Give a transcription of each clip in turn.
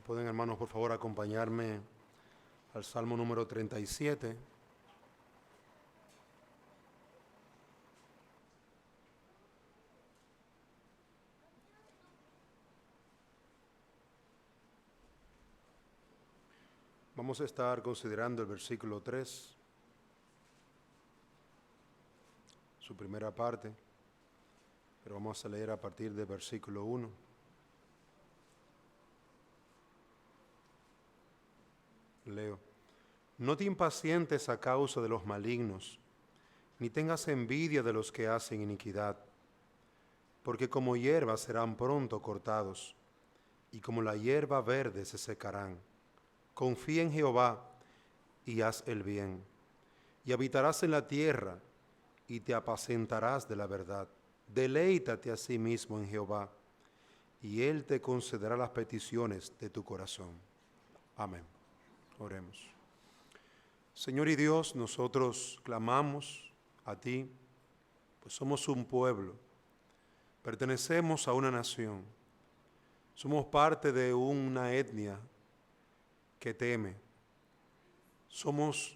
Pueden, hermanos, por favor, acompañarme al Salmo número 37. Vamos a estar considerando el versículo 3, su primera parte, pero vamos a leer a partir del versículo 1. Leo. No te impacientes a causa de los malignos, ni tengas envidia de los que hacen iniquidad, porque como hierba serán pronto cortados, y como la hierba verde se secarán. Confía en Jehová y haz el bien, y habitarás en la tierra, y te apacentarás de la verdad. Deleítate a sí mismo en Jehová, y Él te concederá las peticiones de tu corazón. Amén. Oremos. Señor y Dios, nosotros clamamos a ti, pues somos un pueblo, pertenecemos a una nación, somos parte de una etnia que teme. Somos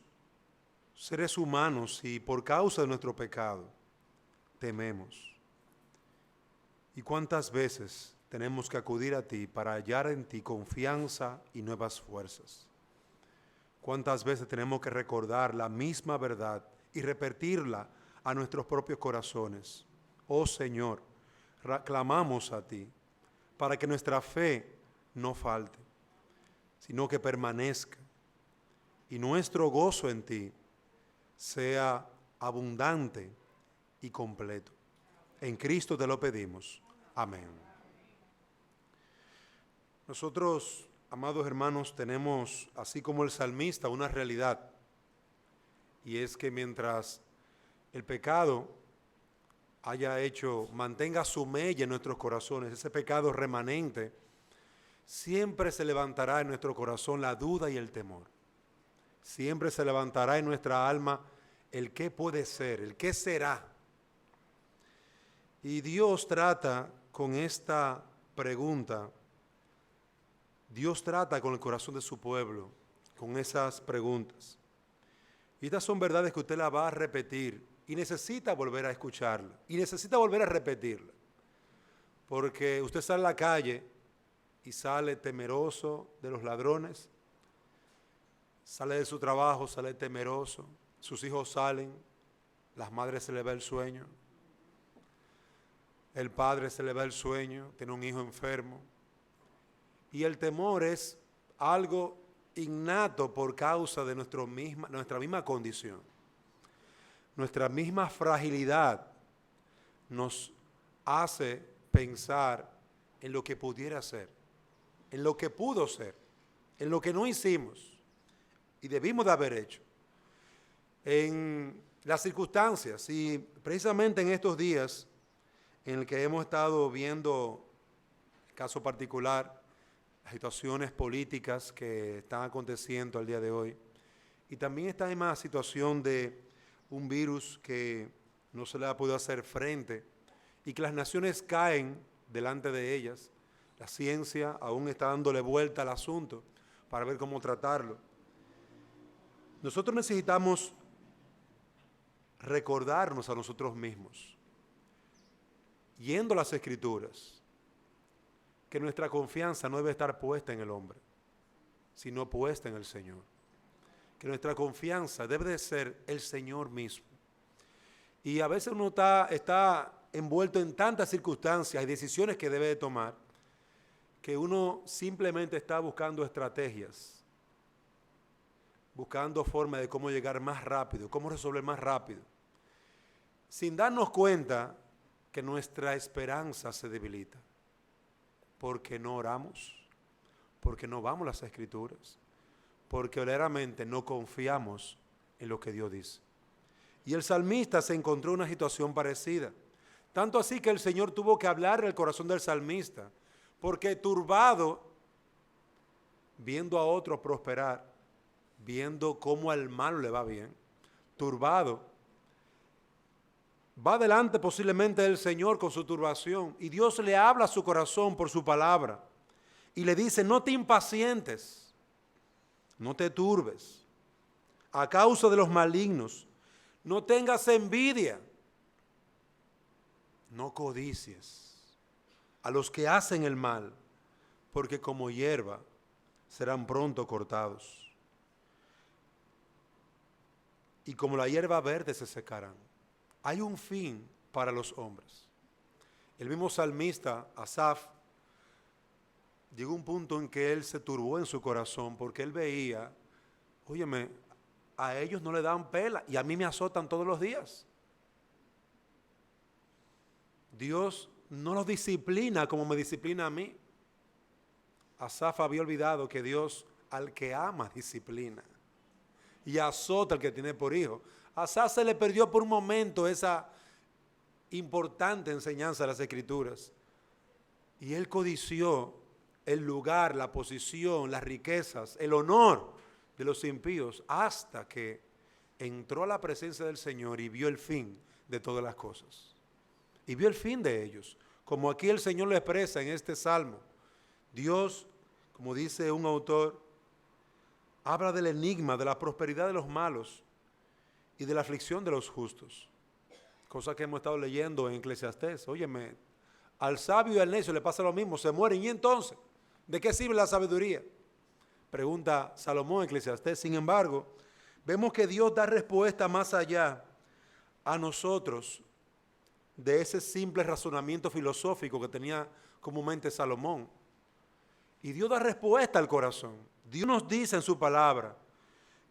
seres humanos y por causa de nuestro pecado tememos. ¿Y cuántas veces tenemos que acudir a ti para hallar en ti confianza y nuevas fuerzas? ¿Cuántas veces tenemos que recordar la misma verdad y repetirla a nuestros propios corazones? Oh Señor, clamamos a ti para que nuestra fe no falte, sino que permanezca y nuestro gozo en ti sea abundante y completo. En Cristo te lo pedimos. Amén. Nosotros, amados hermanos, tenemos, así como el salmista, una realidad, y es que mientras el pecado mantenga su mella en nuestros corazones, ese pecado remanente, siempre se levantará en nuestro corazón la duda y el temor. Siempre se levantará en nuestra alma el qué puede ser, el qué será. Y Dios trata con esta pregunta. Dios trata con el corazón de su pueblo, con esas preguntas. Y estas son verdades que usted las va a repetir y necesita volver a escucharla y necesita volver a repetirla. Porque usted sale a la calle y sale temeroso de los ladrones, sale de su trabajo, sale temeroso, sus hijos salen, las madres se le va el sueño, el padre se le va el sueño, tiene un hijo enfermo. Y el temor es algo innato por causa de nuestra misma condición. Nuestra misma fragilidad nos hace pensar en lo que pudiera ser, en lo que pudo ser, en lo que no hicimos y debimos de haber hecho, en las circunstancias. Y precisamente en estos días en el que hemos estado viendo, el caso particular, las situaciones políticas que están aconteciendo al día de hoy, y también está en una situación de un virus que no se le ha podido hacer frente y que las naciones caen delante de ellas. La ciencia aún está dándole vuelta al asunto para ver cómo tratarlo. Nosotros necesitamos recordarnos a nosotros mismos, yendo a las Escrituras, que nuestra confianza no debe estar puesta en el hombre, sino puesta en el Señor. Que nuestra confianza debe de ser el Señor mismo. Y a veces uno está envuelto en tantas circunstancias y decisiones que debe de tomar, que uno simplemente está buscando estrategias, buscando formas de cómo llegar más rápido, cómo resolver más rápido, sin darnos cuenta que nuestra esperanza se debilita, porque no oramos, porque no vamos a las Escrituras, porque verdaderamente no confiamos en lo que Dios dice. Y el salmista se encontró en una situación parecida, tanto así que el Señor tuvo que hablar al corazón del salmista, porque turbado, viendo a otros prosperar, viendo cómo al malo le va bien, turbado, va delante posiblemente del Señor con su turbación y Dios le habla a su corazón por su palabra Y le dice, no te impacientes, no te turbes, a causa de los malignos, no tengas envidia, no codicies a los que hacen el mal, porque como hierba serán pronto cortados, y como la hierba verde se secarán. Hay un fin para los hombres. El mismo salmista, Asaf, llegó un punto en que él se turbó en su corazón porque él veía, óyeme, a ellos no le dan pela y a mí me azotan todos los días. Dios no los disciplina como me disciplina a mí. Asaf había olvidado que Dios al que ama disciplina y azota al que tiene por hijo. A Asaf se le perdió por un momento esa importante enseñanza de las Escrituras y él codició el lugar, la posición, las riquezas, el honor de los impíos hasta que entró a la presencia del Señor y vio el fin de todas las cosas. Y vio el fin de ellos. Como aquí el Señor lo expresa en este salmo. Dios, como dice un autor, habla del enigma, de la prosperidad de los malos y de la aflicción de los justos. Cosa que hemos estado leyendo en Eclesiastés. Óyeme, al sabio y al necio le pasa lo mismo, se mueren. ¿Y entonces? ¿De qué sirve la sabiduría? Pregunta Salomón en Eclesiastés. Sin embargo, vemos que Dios da respuesta más allá a nosotros de ese simple razonamiento filosófico que tenía comúnmente Salomón. Y Dios da respuesta al corazón. Dios nos dice en su palabra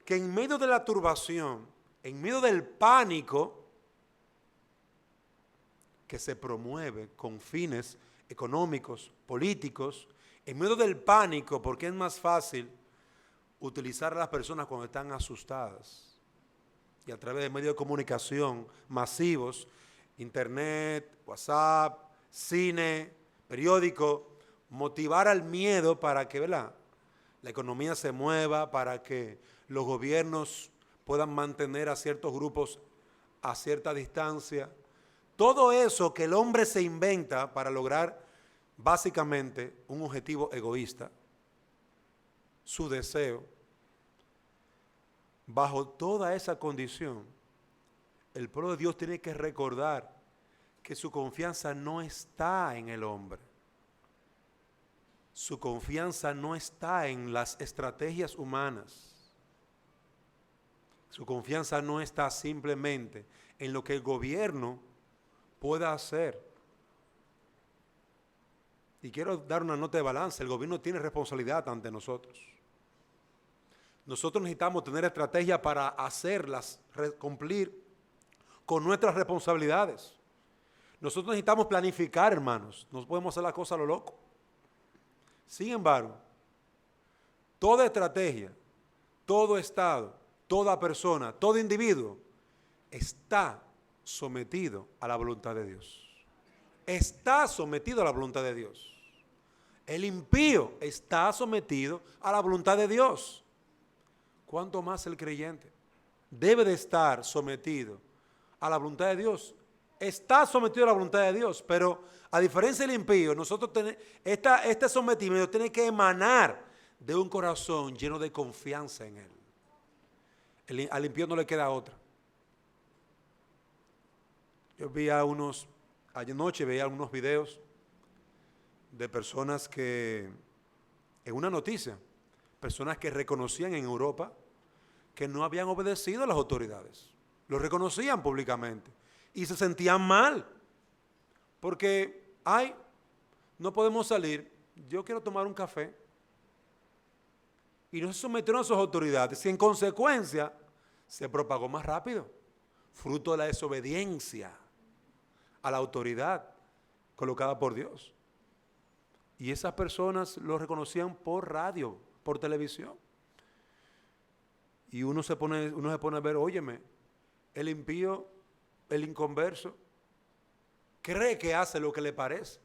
que en medio de la turbación, en medio del pánico que se promueve con fines económicos, políticos, en medio del pánico, porque es más fácil utilizar a las personas cuando están asustadas y a través de medios de comunicación masivos, internet, WhatsApp, cine, periódico, motivar al miedo para que, ¿verdad?, la economía se mueva, para que los gobiernos puedan mantener a ciertos grupos a cierta distancia. Todo eso que el hombre se inventa para lograr básicamente un objetivo egoísta, su deseo. Bajo toda esa condición, el pueblo de Dios tiene que recordar que su confianza no está en el hombre. Su confianza no está en las estrategias humanas. Su confianza no está simplemente en lo que el gobierno pueda hacer. Y quiero dar una nota de balance. El gobierno tiene responsabilidad ante nosotros. Nosotros necesitamos tener estrategias para hacerlas, cumplir con nuestras responsabilidades. Nosotros necesitamos planificar, hermanos. No podemos hacer las cosas a lo loco. Sin embargo, toda estrategia, todo Estado, toda persona, todo individuo está sometido a la voluntad de Dios. Está sometido a la voluntad de Dios. El impío está sometido a la voluntad de Dios. ¿Cuánto más el creyente? Debe de estar sometido a la voluntad de Dios. Está sometido a la voluntad de Dios, pero a diferencia del impío, nosotros tenemos este sometimiento tiene que emanar de un corazón lleno de confianza en Él. Al impío no le queda otra. Yo anoche veía algunos videos de personas que, en una noticia, personas que reconocían en Europa que no habían obedecido a las autoridades. Lo reconocían públicamente y se sentían mal porque, no podemos salir, yo quiero tomar un café. Y no se sometieron a sus autoridades y en consecuencia se propagó más rápido, fruto de la desobediencia a la autoridad colocada por Dios. Y esas personas lo reconocían por radio, por televisión. Y uno se pone a ver, óyeme, el impío, el inconverso, cree que hace lo que le parece,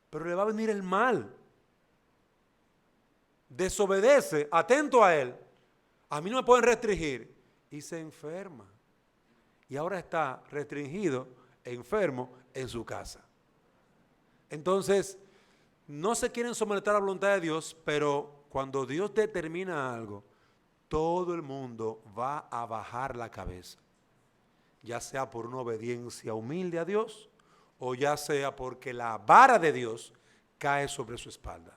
pero le va a venir el mal. Desobedece, atento a él. A mí no me pueden restringir. Y se enferma. Y ahora está restringido, enfermo, en su casa. Entonces, no se quieren someter a la voluntad de Dios, pero cuando Dios determina algo, todo el mundo va a bajar la cabeza, ya sea por una obediencia humilde a Dios o ya sea porque la vara de Dios cae sobre su espalda.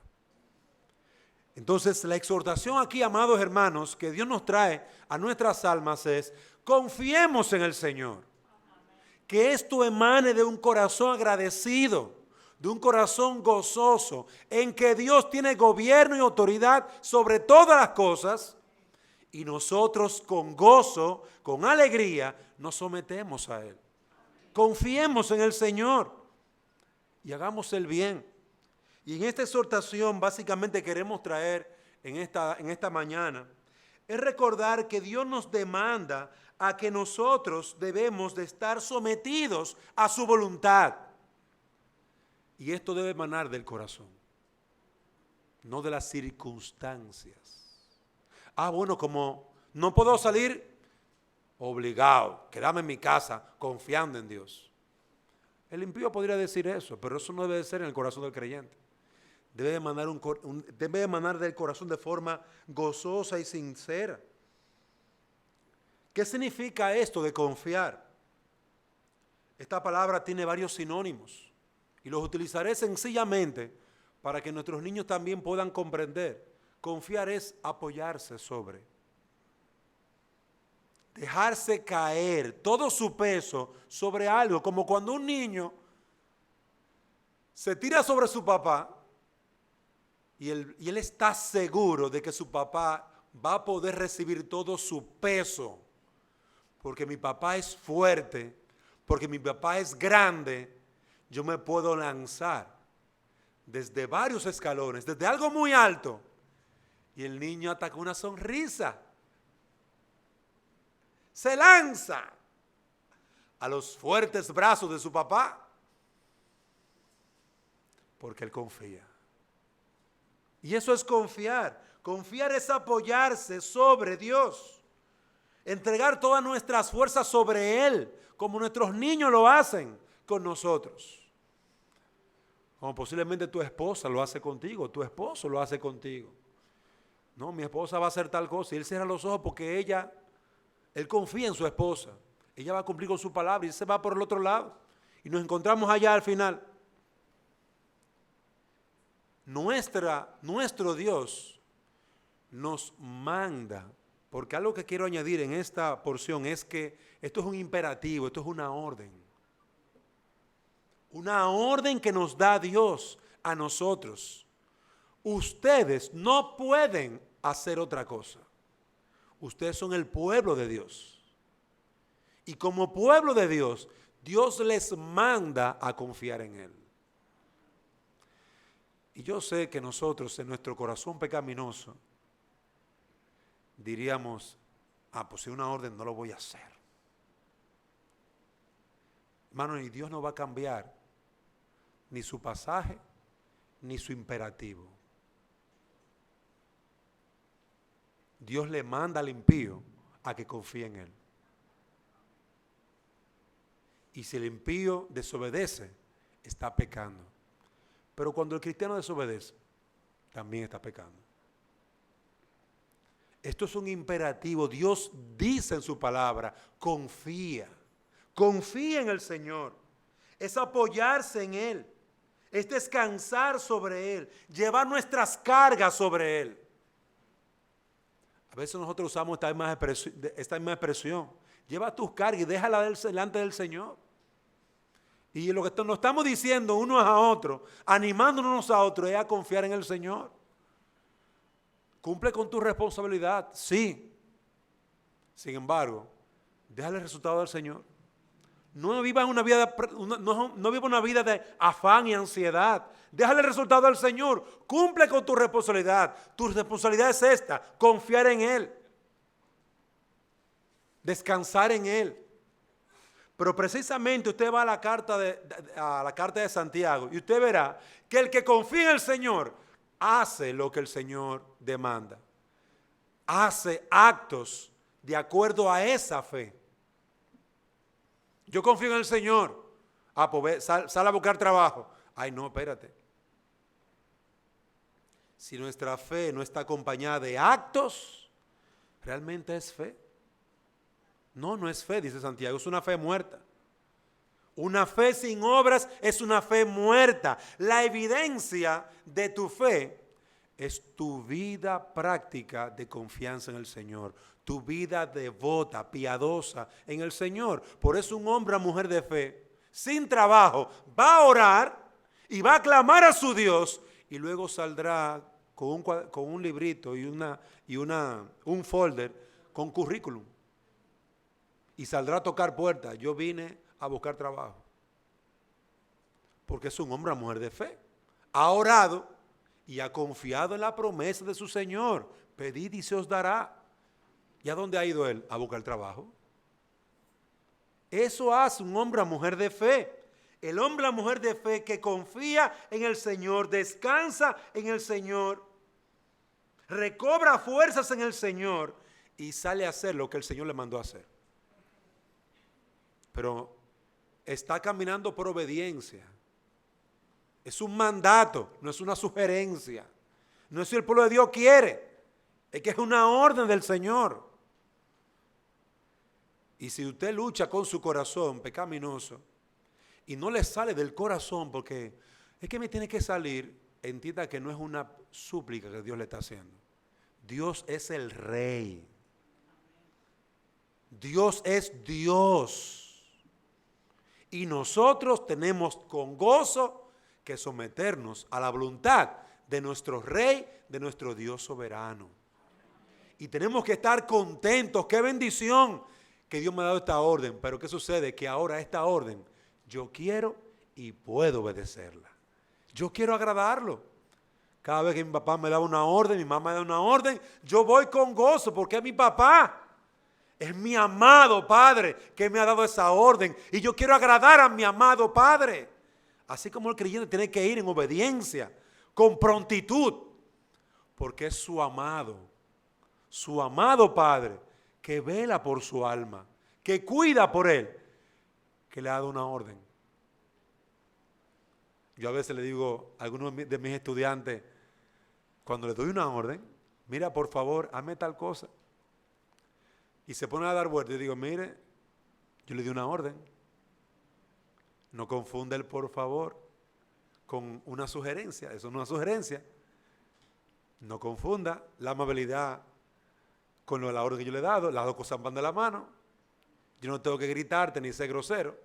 Entonces, la exhortación aquí, amados hermanos, que Dios nos trae a nuestras almas es: confiemos en el Señor. Que esto emane de un corazón agradecido, de un corazón gozoso, en que Dios tiene gobierno y autoridad sobre todas las cosas, y nosotros con gozo, con alegría, nos sometemos a Él. Confiemos en el Señor y hagamos el bien. Y en esta exhortación básicamente queremos traer en esta mañana es recordar que Dios nos demanda a que nosotros debemos de estar sometidos a su voluntad. Y esto debe emanar del corazón, no de las circunstancias. Bueno, como no puedo salir, obligado, quedarme en mi casa confiando en Dios. El impío podría decir eso, pero eso no debe de ser en el corazón del creyente. Debe emanar del corazón de forma gozosa y sincera. ¿Qué significa esto de confiar? Esta palabra tiene varios sinónimos y los utilizaré sencillamente para que nuestros niños también puedan comprender. Confiar es apoyarse sobre, dejarse caer todo su peso sobre algo, como cuando un niño se tira sobre su papá y él está seguro de que su papá va a poder recibir todo su peso, porque mi papá es fuerte, porque mi papá es grande. Yo me puedo lanzar desde varios escalones, desde algo muy alto, y el niño hasta con una sonrisa se lanza a los fuertes brazos de su papá, porque él confía. Y eso es confiar. Confiar es apoyarse sobre Dios, entregar todas nuestras fuerzas sobre Él, como nuestros niños lo hacen con nosotros. Como posiblemente tu esposa lo hace contigo, tu esposo lo hace contigo. No, mi esposa va a hacer tal cosa, y él cierra los ojos porque él confía en su esposa. Ella va a cumplir con su palabra y él se va por el otro lado. Y nos encontramos allá al final. Nuestro Dios nos manda, porque algo que quiero añadir en esta porción es que esto es un imperativo, esto es una orden. Una orden que nos da Dios a nosotros. Ustedes no pueden hacer otra cosa. Ustedes son el pueblo de Dios. Y como pueblo de Dios, Dios les manda a confiar en Él. Y yo sé que nosotros en nuestro corazón pecaminoso diríamos: pues si una orden no lo voy a hacer. Hermano, y Dios no va a cambiar ni su pasaje ni su imperativo. Dios le manda al impío a que confíe en Él. Y si el impío desobedece, está pecando. Pero cuando el cristiano desobedece, también está pecando. Esto es un imperativo. Dios dice en su palabra: confía. Confía en el Señor. Es apoyarse en Él. Es descansar sobre Él. Llevar nuestras cargas sobre Él. A veces nosotros usamos esta misma expresión. Lleva tus cargas y déjala delante del Señor. Y lo que nos estamos diciendo unos a otros, animándonos unos a otros, es a confiar en el Señor. Cumple con tu responsabilidad, sí. Sin embargo, déjale el resultado del Señor. No viva una vida de afán y ansiedad. Déjale el resultado al Señor. Cumple con tu responsabilidad. Tu responsabilidad es esta: confiar en Él. Descansar en Él. Pero precisamente usted va a la carta de Santiago y usted verá que el que confía en el Señor hace lo que el Señor demanda. Hace actos de acuerdo a esa fe. Yo confío en el Señor. Pues sal a buscar trabajo. Ay, no, espérate. si nuestra fe no está acompañada de actos, ¿realmente es fe? No, no es fe, dice Santiago, es una fe muerta. Una fe sin obras es una fe muerta. La evidencia de tu fe es tu vida práctica de confianza en el Señor, tu vida devota, piadosa en el Señor. Por eso un hombre o mujer de fe, sin trabajo, va a orar y va a clamar a su Dios y luego saldrá con un librito y un folder con currículum. Y saldrá a tocar puertas. Yo vine a buscar trabajo. Porque es un hombre o mujer de fe. Ha orado y ha confiado en la promesa de su Señor. Pedid y se os dará. ¿Y a dónde ha ido él? A buscar trabajo. Eso hace un hombre o mujer de fe. El hombre o mujer de fe que confía en el Señor, descansa en el Señor, recobra fuerzas en el Señor y sale a hacer lo que el Señor le mandó a hacer. Pero está caminando por obediencia. Es un mandato, no es una sugerencia. No es si el pueblo de Dios quiere, es que es una orden del Señor. Y si usted lucha con su corazón pecaminoso y no le sale del corazón porque es que me tiene que salir, entienda que no es una súplica que Dios le está haciendo. Dios es el Rey. Dios es Dios. Y nosotros tenemos con gozo que someternos a la voluntad de nuestro Rey, de nuestro Dios soberano. Y tenemos que estar contentos. ¡Qué bendición que Dios me ha dado esta orden! Pero ¿qué sucede? Que ahora esta orden yo quiero y puedo obedecerla. Yo quiero agradarlo. Cada vez que mi papá me da una orden, mi mamá me da una orden, yo voy con gozo porque es mi papá. Es mi amado Padre que me ha dado esa orden y yo quiero agradar a mi amado Padre. Así como el creyente tiene que ir en obediencia, con prontitud, porque es su amado Padre que vela por su alma, que cuida por él, que le ha dado una orden. Yo a veces le digo a algunos de mis estudiantes, cuando les doy una orden, mira, por favor, hazme tal cosa. Y se ponen a dar vueltas y digo, mire, yo le di una orden. No confunda el por favor con una sugerencia. Eso no es una sugerencia. No confunda la amabilidad con la orden que yo le he dado. Las dos cosas van de la mano. Yo no tengo que gritarte ni ser grosero.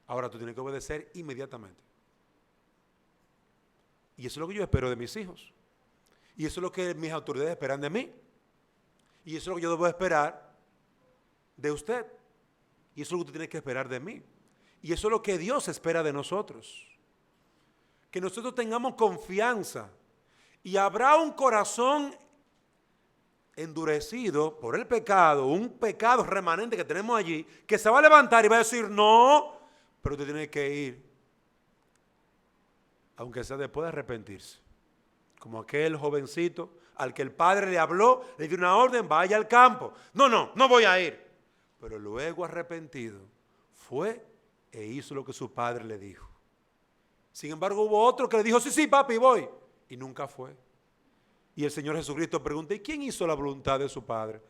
Ahora tú tienes que obedecer inmediatamente. Y eso es lo que yo espero de mis hijos. Y eso es lo que mis autoridades esperan de mí. Y eso es lo que yo debo esperar de usted. Y eso es lo que usted tiene que esperar de mí. Y eso es lo que Dios espera de nosotros. Que nosotros tengamos confianza. Y habrá un corazón endurecido por el pecado, un pecado remanente que tenemos allí, que se va a levantar y va a decir, no, pero usted tiene que ir. Aunque sea después de arrepentirse. Como aquel jovencito al que el padre le habló, le dio una orden, vaya al campo. No voy a ir. Pero luego arrepentido, fue e hizo lo que su padre le dijo. Sin embargo, hubo otro que le dijo, sí, papi, voy. Y nunca fue. Y el Señor Jesucristo pregunta, ¿y quién hizo la voluntad de su padre?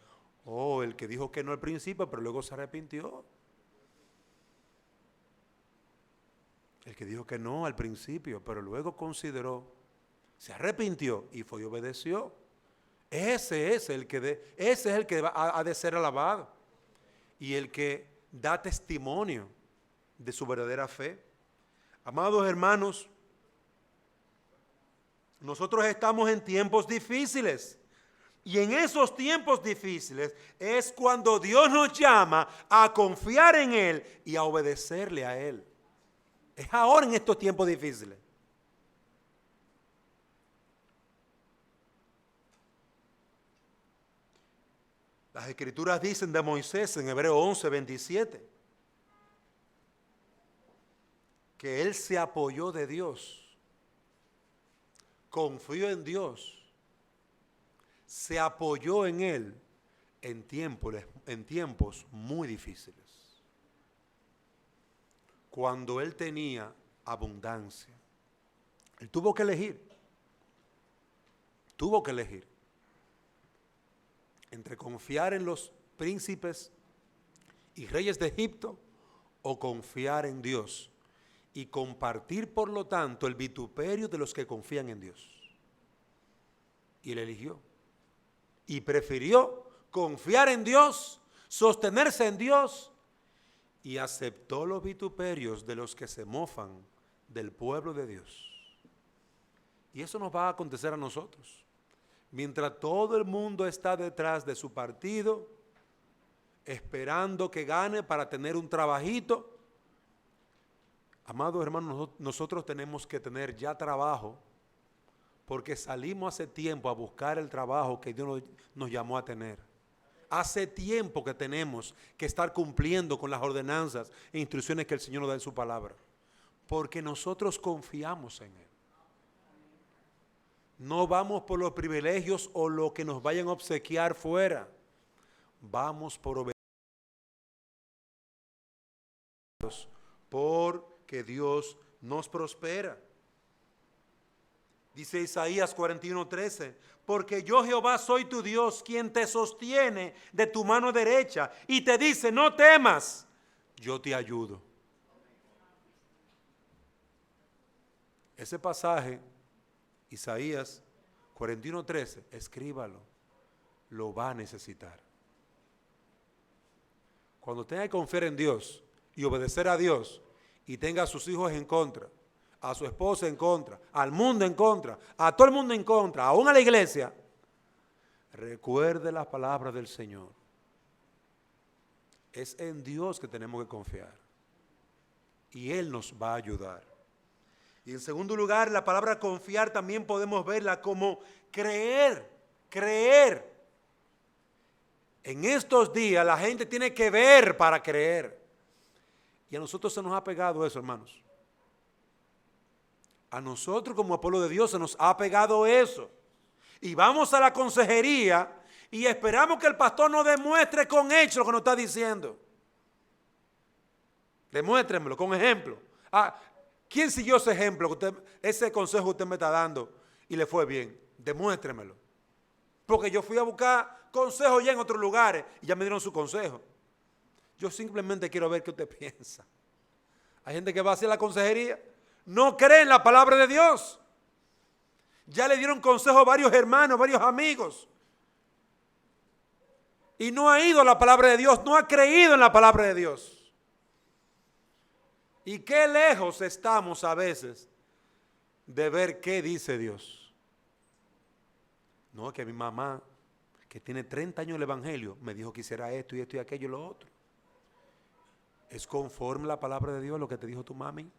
Oh, el que dijo que no al principio, pero luego se arrepintió. El que dijo que no al principio, pero luego consideró, se arrepintió y fue y obedeció. Ese es el que ha de ser alabado y el que da testimonio de su verdadera fe. Amados hermanos, nosotros estamos en tiempos difíciles y en esos tiempos difíciles es cuando Dios nos llama a confiar en Él y a obedecerle a Él. Es ahora en estos tiempos difíciles. Las Escrituras dicen de Moisés en Hebreo 11:27 que él se apoyó de Dios, confió en Dios, se apoyó en Él en tiempos muy difíciles. Cuando él tenía abundancia, él tuvo que elegir. tuvo que elegir entre confiar en los príncipes y reyes de Egipto o confiar en Dios y compartir, por lo tanto, el vituperio de los que confían en Dios. Y él eligió y prefirió confiar en Dios, sostenerse en Dios, y aceptó los vituperios de los que se mofan del pueblo de Dios. Y eso nos va a acontecer a nosotros. Mientras todo el mundo está detrás de su partido, esperando que gane para tener un trabajito, amados hermanos, nosotros tenemos que tener ya trabajo, porque salimos hace tiempo a buscar el trabajo que Dios nos llamó a tener. Hace tiempo que tenemos que estar cumpliendo con las ordenanzas e instrucciones que el Señor nos da en su palabra, porque nosotros confiamos en Él. No vamos por los privilegios o lo que nos vayan a obsequiar fuera. Vamos por obedecer, porque Dios nos prospera. Dice Isaías 41:13, porque yo Jehová soy tu Dios, quien te sostiene de tu mano derecha y te dice, no temas, yo te ayudo. Ese pasaje, Isaías 41:13, escríbalo, lo va a necesitar. Cuando tenga que confiar en Dios y obedecer a Dios y tenga a sus hijos en contra, a su esposa en contra, al mundo en contra, a todo el mundo en contra, aún a la iglesia, recuerde las palabras del Señor. Es en Dios que tenemos que confiar y Él nos va a ayudar. Y en segundo lugar, la palabra confiar también podemos verla como creer. En estos días la gente tiene que ver para creer. Y a nosotros se nos ha pegado eso, hermanos. A nosotros como pueblo de Dios se nos ha pegado eso. Y vamos a la consejería y esperamos que el pastor nos demuestre con hechos lo que nos está diciendo. Demuéstrenmelo con ejemplo. ¿Quién siguió ese ejemplo, ese consejo que usted me está dando y le fue bien? Demuéstremelo. Porque yo fui a buscar consejos ya en otros lugares y ya me dieron su consejo. Yo simplemente quiero ver qué usted piensa. Hay gente que va hacia la consejería, no cree en la palabra de Dios. Ya le dieron consejo a varios hermanos, varios amigos. Y no ha ido a la palabra de Dios, no ha creído en la palabra de Dios. Y qué lejos estamos a veces de ver qué dice Dios. No, que mi mamá, que tiene 30 años el evangelio, me dijo que hiciera esto y esto y aquello y lo otro. ¿Es conforme a la palabra de Dios lo que te dijo tu mami?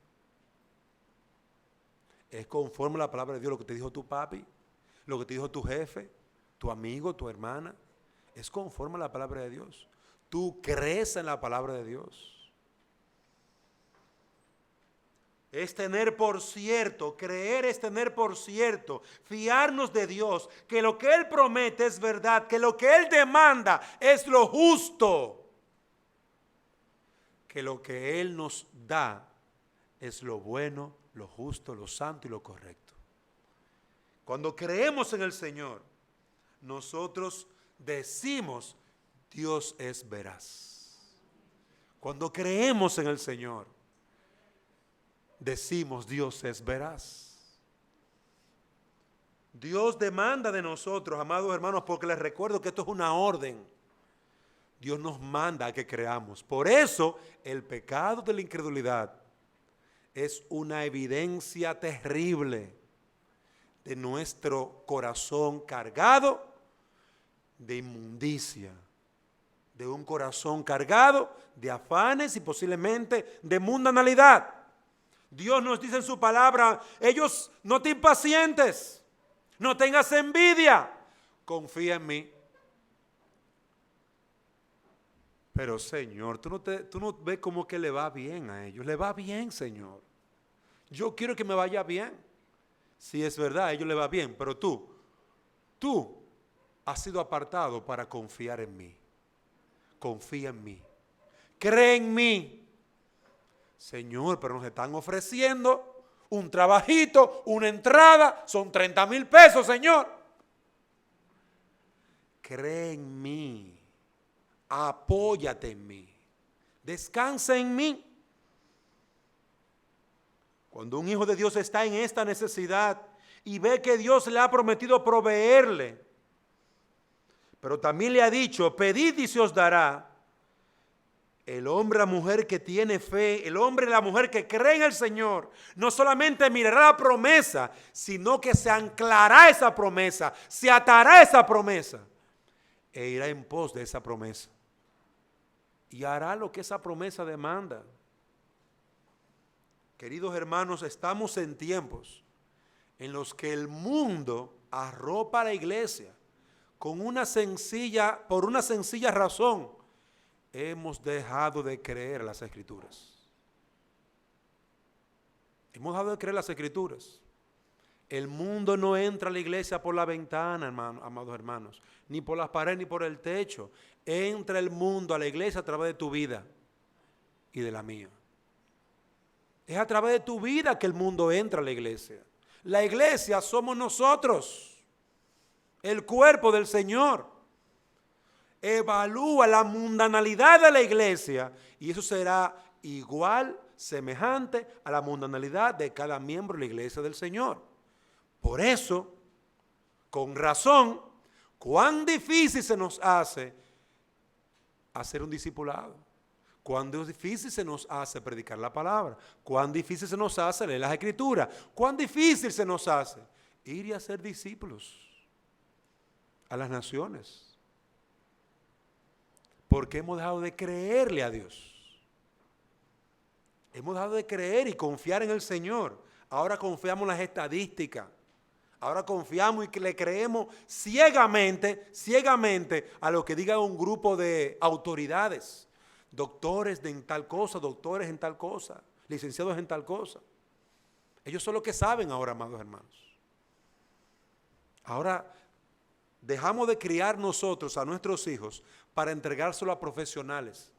¿Es conforme a la palabra de Dios lo que te dijo tu papi? ¿Lo que te dijo tu jefe, tu amigo, tu hermana? ¿Es conforme a la palabra de Dios? ¿Tú crees en la palabra de Dios? Es tener por cierto, creer es tener por cierto, fiarnos de Dios, que lo que Él promete es verdad, que lo que Él demanda es lo justo, que lo que Él nos da es lo bueno, lo justo, lo santo y lo correcto. Cuando creemos en el Señor, nosotros decimos, Dios es veraz. Cuando creemos en el Señor, decimos, Dios es veraz. Dios demanda de nosotros, amados hermanos, porque les recuerdo que esto es una orden. Dios nos manda a que creamos. Por eso, el pecado de la incredulidad es una evidencia terrible de nuestro corazón cargado de inmundicia, de un corazón cargado de afanes y posiblemente de mundanalidad. Dios nos dice en su palabra, ellos no te impacientes, no tengas envidia, confía en mí. Pero Señor, tú no ves como que le va bien a ellos. Le va bien, Señor. Yo quiero que me vaya bien. Si es verdad, a ellos le va bien, pero tú has sido apartado para confiar en mí. Confía en mí. Cree en mí. Señor, pero nos están ofreciendo un trabajito, una entrada, son 30,000 pesos, Señor. cree en mí, apóyate en mí, descansa en mí. Cuando un hijo de Dios está en esta necesidad y ve que Dios le ha prometido proveerle, pero también le ha dicho, pedid y se os dará. El hombre, la mujer que tiene fe, el hombre y la mujer que cree en el Señor, no solamente mirará la promesa, sino que se anclará esa promesa, se atará a esa promesa e irá en pos de esa promesa. Y hará lo que esa promesa demanda. Queridos hermanos, estamos en tiempos en los que el mundo arropa a la iglesia por una sencilla razón. Hemos dejado de creer las Escrituras. Hemos dejado de creer las Escrituras. El mundo no entra a la iglesia por la ventana, amados hermanos, ni por las paredes, ni por el techo. Entra el mundo a la iglesia a través de tu vida y de la mía. Es a través de tu vida que el mundo entra a la iglesia. La iglesia somos nosotros, el cuerpo del Señor. Evalúa la mundanalidad de la iglesia y eso será igual, semejante a la mundanalidad de cada miembro de la iglesia del Señor. Por eso, con razón, cuán difícil se nos hace hacer un discipulado. Cuán difícil se nos hace predicar la palabra. Cuán difícil se nos hace leer las Escrituras. Cuán difícil se nos hace ir y hacer discípulos a las naciones. Porque hemos dejado de creerle a Dios. Hemos dejado de creer y confiar en el Señor. Ahora confiamos en las estadísticas. Ahora confiamos y le creemos ciegamente a lo que diga un grupo de autoridades. Doctores en tal cosa, doctores en tal cosa, licenciados en tal cosa. Ellos son los que saben ahora, amados hermanos. Ahora dejamos de criar nosotros a nuestros hijos para entregárselo a profesionales.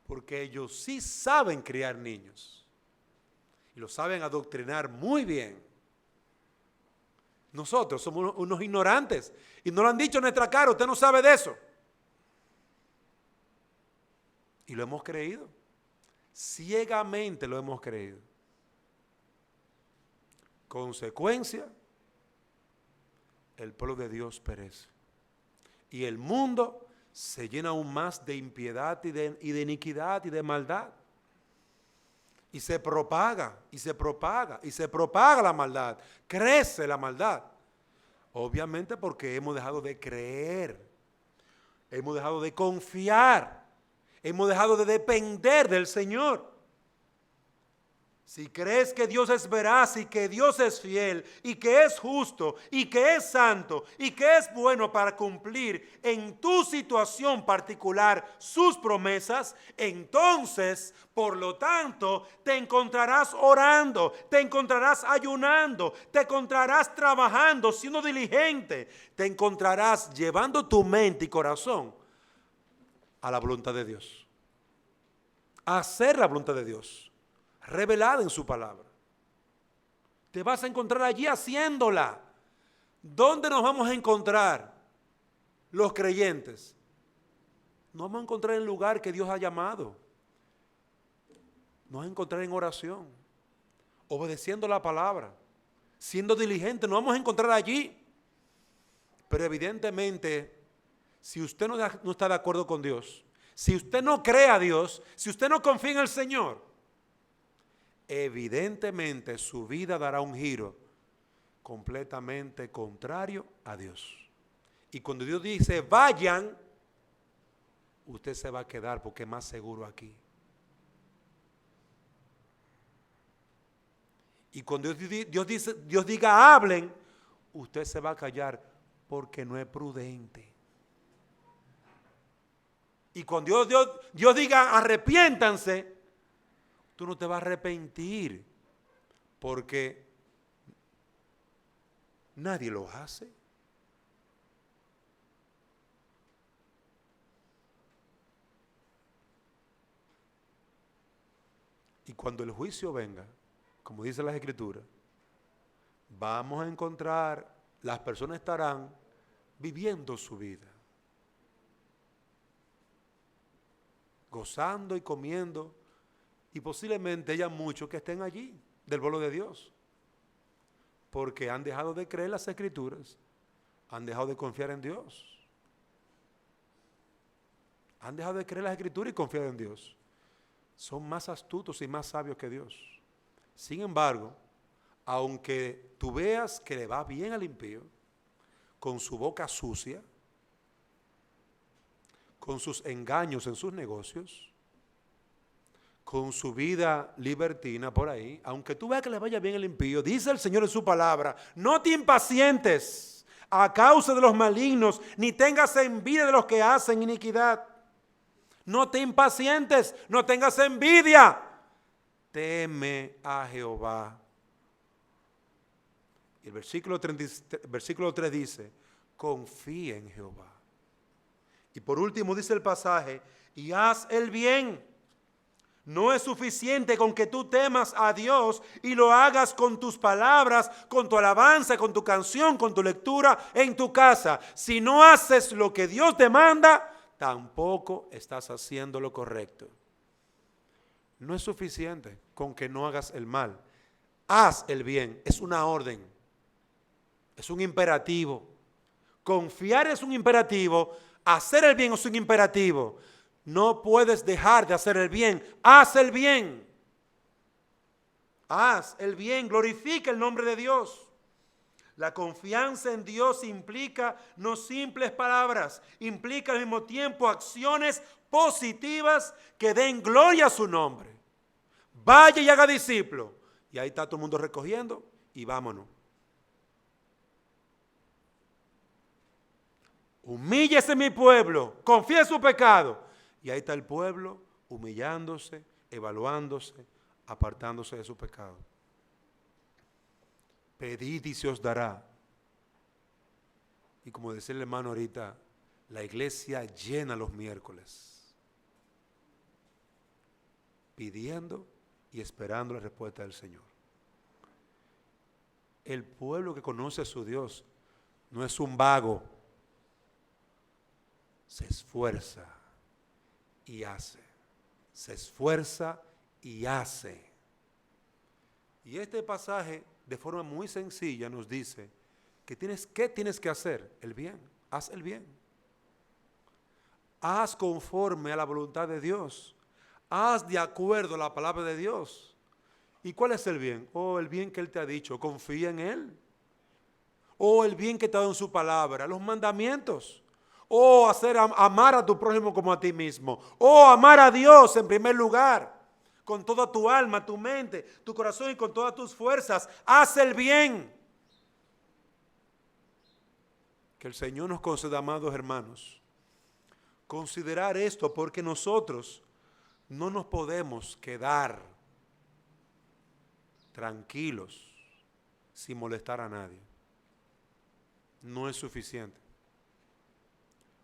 Porque ellos sí saben criar niños. Y lo saben adoctrinar muy bien. Nosotros somos unos ignorantes. Y nos lo han dicho en nuestra cara, usted no sabe de eso. Y lo hemos creído. Ciegamente lo hemos creído. Consecuencia, el pueblo de Dios perece. Y el mundo se llena aún más de impiedad y de iniquidad y de maldad. Y se propaga, y se propaga, y se propaga la maldad. Crece la maldad. Obviamente porque hemos dejado de creer. Hemos dejado de confiar. Hemos dejado de depender del Señor. Si crees que Dios es veraz y que Dios es fiel y que es justo y que es santo y que es bueno para cumplir en tu situación particular sus promesas, entonces, por lo tanto, te encontrarás orando, te encontrarás ayunando, te encontrarás trabajando, siendo diligente, te encontrarás llevando tu mente y corazón a la voluntad de Dios, a hacer la voluntad de Dios, revelada en su palabra. Te vas a encontrar allí haciéndola. ¿Dónde nos vamos a encontrar los creyentes? Nos vamos a encontrar en el lugar que Dios ha llamado. Nos vamos a encontrar en oración, obedeciendo la palabra, siendo diligentes. Nos vamos a encontrar allí. Pero evidentemente, si usted no está de acuerdo con Dios, si usted no cree a Dios, si usted no confía en el Señor, evidentemente su vida dará un giro completamente contrario a Dios. Y cuando Dios dice vayan, usted se va a quedar porque es más seguro aquí. Y cuando Dios diga hablen, usted se va a callar porque no es prudente. Y cuando Dios diga arrepiéntanse, tú no te vas a arrepentir porque nadie lo hace. Y cuando el juicio venga, como dice las Escrituras, vamos a encontrar las personas estarán viviendo su vida, gozando y comiendo, y posiblemente haya muchos que estén allí del pueblo de Dios, porque han dejado de creer las Escrituras, han dejado de confiar en Dios, han dejado de creer las Escrituras y confiar en Dios. Son más astutos y más sabios que Dios. Sin embargo, aunque tú veas que le va bien al impío, con su boca sucia, con sus engaños en sus negocios, con su vida libertina por ahí, aunque tú veas que le vaya bien al impío, dice el Señor en su palabra, no te impacientes a causa de los malignos, ni tengas envidia de los que hacen iniquidad. No te impacientes, no tengas envidia. Teme a Jehová. Y el versículo 3 dice, confía en Jehová. Y por último dice el pasaje, y haz el bien. No es suficiente con que tú temas a Dios y lo hagas con tus palabras, con tu alabanza, con tu canción, con tu lectura en tu casa. Si no haces lo que Dios demanda, tampoco estás haciendo lo correcto. No es suficiente con que no hagas el mal. Haz el bien, es una orden, es un imperativo. Confiar es un imperativo, hacer el bien es un imperativo. No puedes dejar de hacer el bien, haz el bien. Haz el bien, glorifica el nombre de Dios. La confianza en Dios implica no simples palabras, implica al mismo tiempo acciones positivas que den gloria a su nombre. Vaya y haga discípulo. Y ahí está todo el mundo recogiendo y vámonos. Humíllese mi pueblo, confíe su pecado. Y ahí está el pueblo humillándose, evaluándose, apartándose de su pecado. Pedid y se os dará. Y como decía el hermano ahorita, la iglesia llena los miércoles, pidiendo y esperando la respuesta del Señor. El pueblo que conoce a su Dios no es un vago, se esfuerza y hace. Se esfuerza y hace. Y este pasaje, de forma muy sencilla, nos dice que ¿qué tienes que hacer? El bien. Haz el bien. Haz conforme a la voluntad de Dios. Haz de acuerdo a la palabra de Dios. ¿Y cuál es el bien? El bien que Él te ha dicho. Confía en Él. El bien que te ha dado en su palabra. Los mandamientos. Amar a tu prójimo como a ti mismo. Amar a Dios en primer lugar. Con toda tu alma, tu mente, tu corazón y con todas tus fuerzas. Haz el bien. Que el Señor nos conceda, amados hermanos, considerar esto, porque nosotros no nos podemos quedar tranquilos sin molestar a nadie. No es suficiente.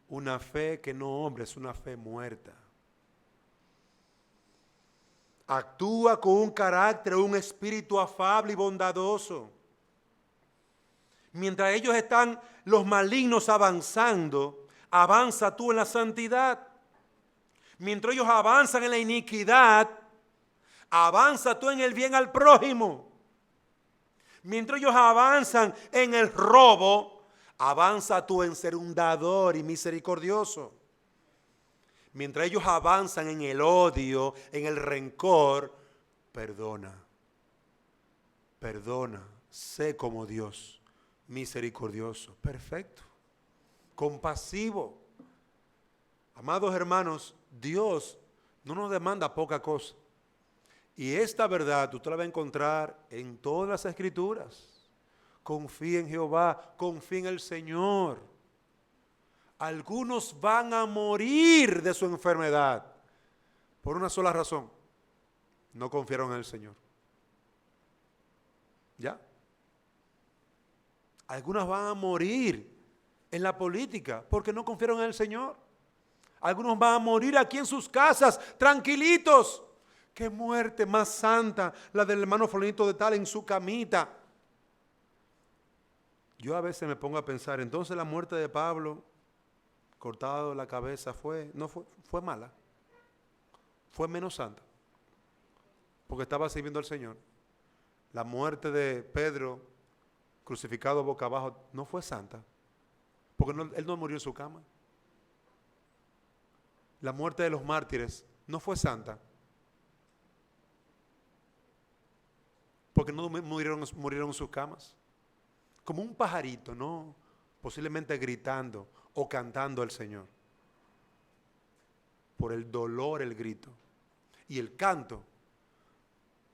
Una fe que no obra es una fe muerta. Actúa con un carácter, un espíritu afable y bondadoso. Mientras ellos están, los malignos avanzando, avanza tú en la santidad. Mientras ellos avanzan en la iniquidad, avanza tú en el bien al prójimo. Mientras ellos avanzan en el robo, avanza tú en ser un dador y misericordioso. Mientras ellos avanzan en el odio, en el rencor, perdona. Perdona. Sé como Dios, misericordioso, perfecto, compasivo. Amados hermanos, Dios no nos demanda poca cosa. Y esta verdad usted la va a encontrar en todas las Escrituras. Confía en Jehová, confía en el Señor. Algunos van a morir de su enfermedad por una sola razón: no confiaron en el Señor. ¿Ya? Algunos van a morir en la política porque no confiaron en el Señor. Algunos van a morir aquí en sus casas, tranquilitos. Qué muerte más santa la del hermano fulanito de tal en su camita. Yo a veces me pongo a pensar, entonces la muerte de Pablo, cortado la cabeza, fue mala, fue menos santa, porque estaba sirviendo al Señor. La muerte de Pedro, crucificado boca abajo, no fue santa, porque él no murió en su cama. La muerte de los mártires no fue santa, porque no murieron en sus camas. Como un pajarito, ¿no? Posiblemente gritando o cantando al Señor. Por el dolor, el grito. Y el canto,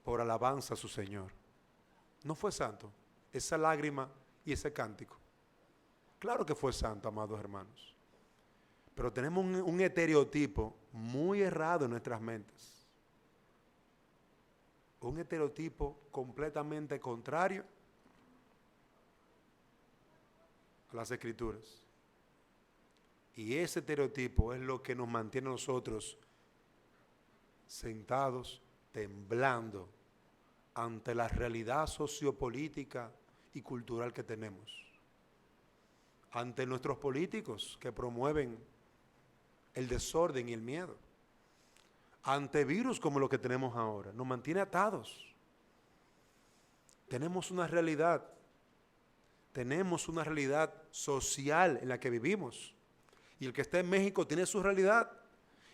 por alabanza a su Señor. No fue santo esa lágrima y ese cántico. Claro que fue santo, amados hermanos. Pero tenemos un estereotipo muy errado en nuestras mentes. Un estereotipo completamente contrario a las Escrituras. Y ese estereotipo es lo que nos mantiene a nosotros sentados, temblando ante la realidad sociopolítica y cultural que tenemos. Ante nuestros políticos que promueven el desorden y el miedo. Ante virus como lo que tenemos ahora. Nos mantiene atados. Tenemos una realidad social en la que vivimos. Y el que está en México tiene su realidad.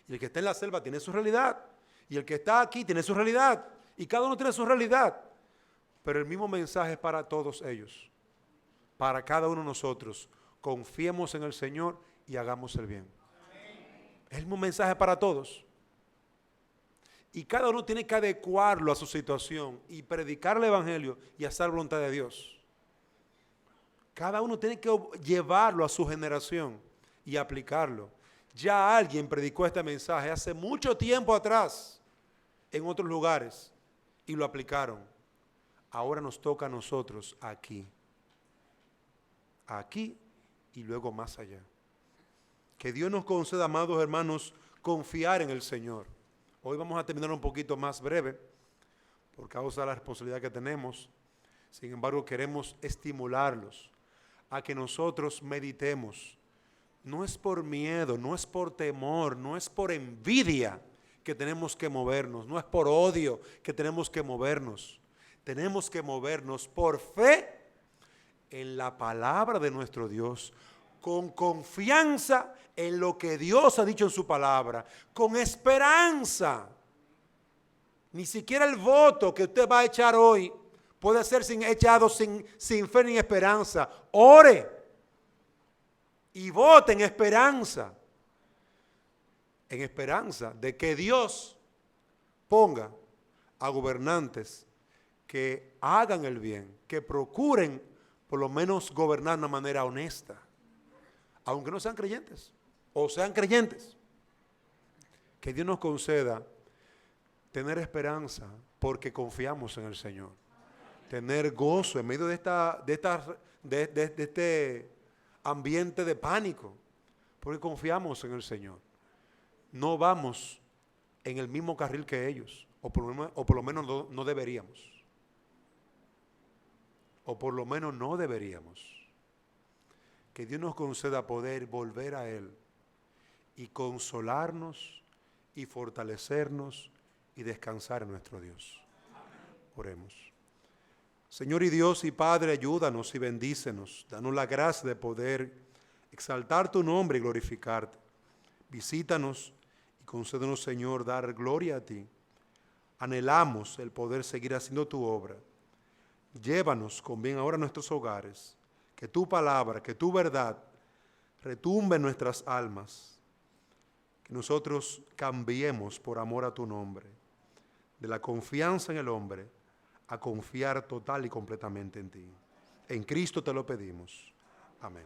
Y el que está en la selva tiene su realidad. Y el que está aquí tiene su realidad. Y cada uno tiene su realidad. Pero el mismo mensaje es para todos ellos. Para cada uno de nosotros. Confiemos en el Señor y hagamos el bien. Es el mismo mensaje para todos. Y cada uno tiene que adecuarlo a su situación y predicar el Evangelio y hacer la voluntad de Dios. Cada uno tiene que llevarlo a su generación y aplicarlo. Ya alguien predicó este mensaje hace mucho tiempo atrás en otros lugares y lo aplicaron. Ahora nos toca a nosotros aquí. Aquí y luego más allá. Que Dios nos conceda, amados hermanos, confiar en el Señor. Hoy vamos a terminar un poquito más breve por causa de la responsabilidad que tenemos. Sin embargo, queremos estimularlos a que nosotros meditemos. No es por miedo, no es por temor, no es por envidia que tenemos que movernos, no es por odio que tenemos que movernos. Tenemos que movernos por fe en la palabra de nuestro Dios, con confianza en lo que Dios ha dicho en su palabra, con esperanza. Ni siquiera el voto que usted va a echar hoy puede ser echado sin fe ni esperanza. Ore y vote en esperanza de que Dios ponga a gobernantes que hagan el bien, que procuren por lo menos gobernar de una manera honesta, aunque no sean creyentes o sean creyentes. Que Dios nos conceda tener esperanza porque confiamos en el Señor, tener gozo en medio de este ambiente de pánico, porque confiamos en el Señor. No vamos en el mismo carril que ellos, o por lo menos no deberíamos. O por lo menos no deberíamos. Que Dios nos conceda poder volver a Él y consolarnos y fortalecernos y descansar en nuestro Dios. Oremos. Señor y Dios y Padre, ayúdanos y bendícenos. Danos la gracia de poder exaltar tu nombre y glorificarte. Visítanos y concédenos, Señor, dar gloria a ti. Anhelamos el poder seguir haciendo tu obra. Llévanos con bien ahora a nuestros hogares, que tu palabra, que tu verdad retumbe en nuestras almas, que nosotros cambiemos por amor a tu nombre, de la confianza en el hombre a confiar total y completamente en ti. En Cristo te lo pedimos. Amén.